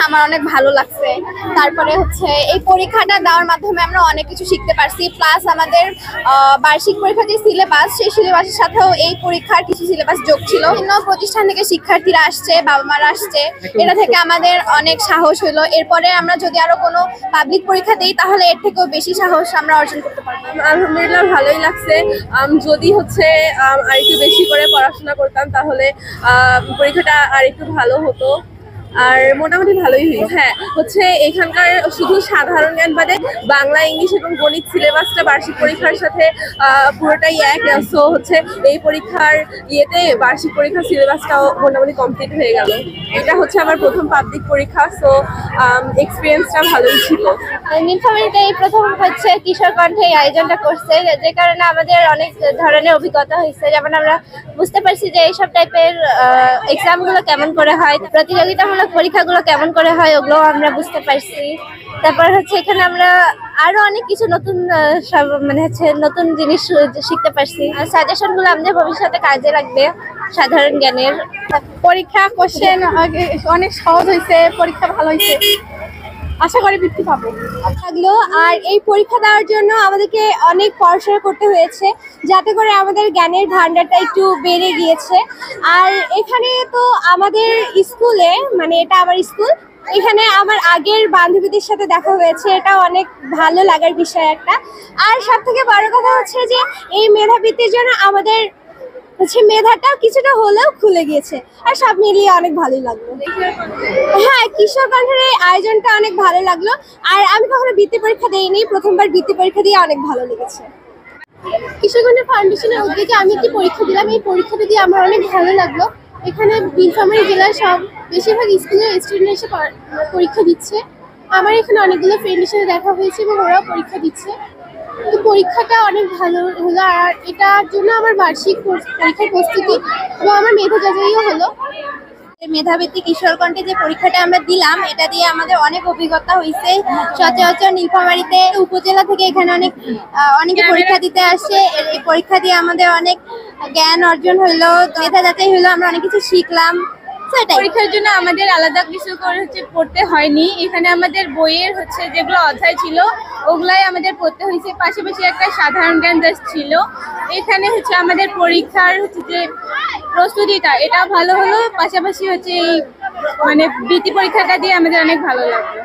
আমার অনেক ভালো লাগছে। তারপরে হচ্ছে এই পরীক্ষাটা দেওয়ার মাধ্যমে আমরা অনেক কিছু শিখতে পারছি, প্লাস আমাদের বার্ষিক পরীক্ষার যে সিলেবাস, সেই সিলেবাসের সাথেও এই পরীক্ষার কিছু সিলেবাস যোগ ছিল। বিভিন্ন প্রতিষ্ঠান থেকে শিক্ষার্থীরা আসছে, বাবা মারা আসছে, এটা থেকে আমাদের অনেক সাহস হলো। এরপরে আমরা যদি আরো কোনো পাবলিক পরীক্ষা দিই তাহলে এর থেকেও বেশি সাহস আমরা অর্জন করতে পারবো। আলহামদুলিল্লাহ ভালোই লাগছে। যদি হচ্ছে আর একটু বেশি করে পড়াশোনা করতাম তাহলে পরীক্ষাটা আর একটু ভালো হতো। আর মোটামুটি ভালোই হয়েছে। হ্যাঁ, হচ্ছে এখানকার শুধু সাধারণ জ্ঞান বাদে বাংলা, ইংলিশ এবং গণিত সিলেবাসটা বার্ষিক পরীক্ষার সাথে পুরোটাই এক। সো হচ্ছে এই পরীক্ষার ইয়েতে বার্ষিক পরীক্ষার সিলেবাসটাও মোটামুটি কমপ্লিট হয়ে গেল। এটা হচ্ছে আমার প্রথম পাবলিক পরীক্ষা, সো এক্সপিরিয়েন্সটা ভালোই ছিল। নীলফামারীতে এই প্রথম হচ্ছে কিশোর কণ্ঠে এই আয়োজনটা করছে, যে কারণে আমাদের অনেক ধরনের অভিজ্ঞতা হয়েছে। যেমন আমরা বুঝতে পারছি যে এইসব টাইপের এক্সামগুলো কেমন করে হয়, প্রতিযোগিতামূলক পরীক্ষাগুলো কেমন করে হয়, ওগুলো আমরা বুঝতে পারছি। তারপর হচ্ছে এখানে আমরা আরো অনেক কিছু নতুন মানে হচ্ছে নতুন জিনিস শিখতে পারছি। সাজেশনগুলো আমাদের ভবিষ্যতে কাজে লাগবে সাধারণ জ্ঞানের। পরীক্ষা কোশ্চেন অনেক সহজ হয়েছে, পরীক্ষা ভালো হয়েছে, আশা করি বৃত্তি পাবো থাকলো। আর এই পরীক্ষা দেওয়ার জন্য আমাদেরকে অনেক পড়াশোনা করতে হয়েছে, যাতে করে আমাদের জ্ঞানের ভান্ডারটা একটু বেড়ে গিয়েছে। আর এখানে তো আমাদের স্কুলে, মানে এটা আমার স্কুল, এখানে আমার আগের বান্ধবীদের সাথে দেখা হয়েছে, এটা অনেক ভালো লাগার বিষয় একটা। আর সব থেকে বড় কথা হচ্ছে যে এই মেধাবৃত্তির জন্য আমাদের হচ্ছে মেধাটাও কিছুটা হলেও খুলে গিয়েছে। আর সব মিলিয়ে অনেক ভালোই লাগলো। হ্যাঁ, কিশোর কণ্ঠের এই আয়োজনটা অনেক ভালো লাগলো। আর আমি কখনো বৃত্তি পরীক্ষা দিইনি, প্রথমবার বৃত্তি পরীক্ষা দিয়ে অনেক ভালো লেগেছে। কিশোর কণ্ঠ ফাউন্ডেশনের উদ্যোগে আমি একটি পরীক্ষা দিলাম, এই পরীক্ষাটা দিয়ে আমার অনেক ভালো লাগলো। এখানে নীলফামারী জেলার সব বেশিরভাগ স্কুলের স্টুডেন্ট এসে পরীক্ষা দিচ্ছে। আমার এখানে অনেকগুলো ফ্রেন্ডের সাথে দেখা হয়েছে এবং ওরাও পরীক্ষা দিচ্ছে। তো পরীক্ষাটা অনেক ভালো হলো। আর এটার জন্য আমার বার্ষিক পরীক্ষার প্রস্তুতি এবং আমার মেধা যাচাইও হলো। মেধাবৃত্তি কিশোর কণ্ঠে যে পরীক্ষাটা আমরা দিলাম, এটা দিয়ে আমাদের অনেক অভিজ্ঞতা হয়েছে। সচরাচর নীলফামারীতে উপজেলা থেকে এখানে অনেকে পরীক্ষা দিতে আসে। এই পরীক্ষা দিয়ে আমাদের অনেক জ্ঞান অর্জন হইলো, মেধা যাচাই হইলো, আমরা অনেক কিছু শিখলাম। পরীক্ষার জন্য আমাদের আলাদা কিছু করে পড়তে হয়নি। এখানে আমাদের বইয়ের যেগুলো অধ্যায় ছিল ওগুলাই আমাদের পড়তে হয়েছে, পাশাপাশি একটা সাধারণ জ্ঞান ছিল। এখানে আমাদের পরীক্ষার যে প্রস্তুতিটা এটা ভালো হলো, পাশাপাশি এই মানে বৃত্তি পরীক্ষাটা দিয়ে আমাদের অনেক ভালো লাগলো।